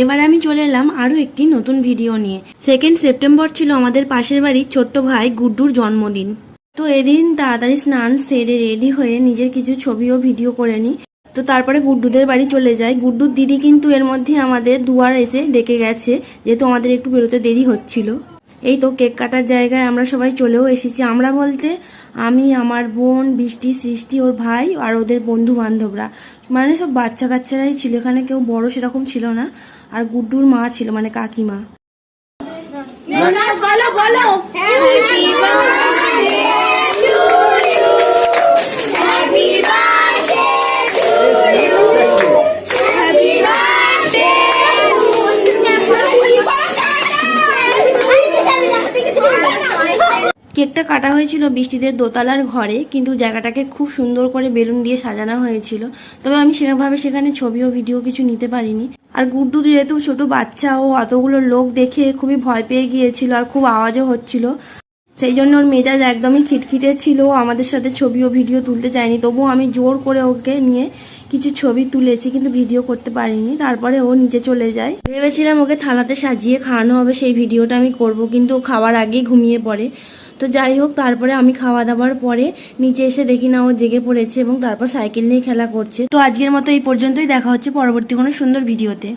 এবার আমি চলে এলাম আরো একটি নতুন ভিডিও নিয়ে। 2 সেপ্টেম্বর ছিল আমাদের পাশের বাড়ির ছোট্ট ভাই গুড্ডুর জন্মদিন। তো এদিন তাড়াতাড়ি স্নান সেরে রেডি হয়ে নিজের কিছু ছবি ও ভিডিও করে নিই। তো তারপরে গুড্ডুদের বাড়ি চলে যাই। গুড্ডুর দিদি কিন্তু এর মধ্যে আমাদের দুয়ার এসে ডেকে গেছে, যেহেতু আমাদের একটু বেরোতে দেরি হচ্ছিল। এই তো কেক কাটার জায়গায় আমরা সবাই চলেও এসেছি। আমরা বলতে আমি, আমার বোন, বৃষ্টি, সৃষ্টি, ওর ভাই আর ওদের বন্ধু বান্ধবরা, মানে সব বাচ্চা কাচ্চারাই ছিল, এখানে কেউ বড় সেরকম ছিল না। আর গুড্ডুর মা ছিল, মানে কাকিমা। বলো বলো কেকটা কাটা হয়েছিল বৃষ্টিদের দোতলার ঘরে, কিন্তু জায়গাটাকে খুব সুন্দর করে বেলুন দিয়ে সাজানো হয়েছিল। তবে আমি সেরকমভাবে সেখানে ছবি ও ভিডিও কিছু নিতে পারিনি। আর গুড্ডু যেহেতু ছোট বাচ্চা, ও অতগুলো লোক দেখে খুবই ভয় পেয়ে গিয়েছিল আর খুব আওয়াজও হচ্ছিল, সেই জন্য ওর মেজাজ একদমই খিটখিটে ছিল। আমাদের সাথে ছবি ও ভিডিও তুলতে চায়নি, তবুও আমি জোর করে ওকে নিয়ে কিছু ছবি তুলেছি, কিন্তু ভিডিও করতে পারিনি। তারপরে ও নিচে চলে যায়। ভেবেছিলাম ওকে থালাতে সাজিয়ে খাওয়ানো হবে, সেই ভিডিওটা আমি করব, কিন্তু ও খাওয়ার আগেই ঘুমিয়ে পড়ে। তো যাই হোক, তারপরে আমি খাওয়া দাওয়ার পরে নিচে এসে দেখি না ও জেগে পড়েছে এবং তারপর সাইকেল নিয়ে খেলা করছে। তো আজকের মতো এই পর্যন্তই, দেখা হচ্ছে পরবর্তী কোনো সুন্দর ভিডিওতে।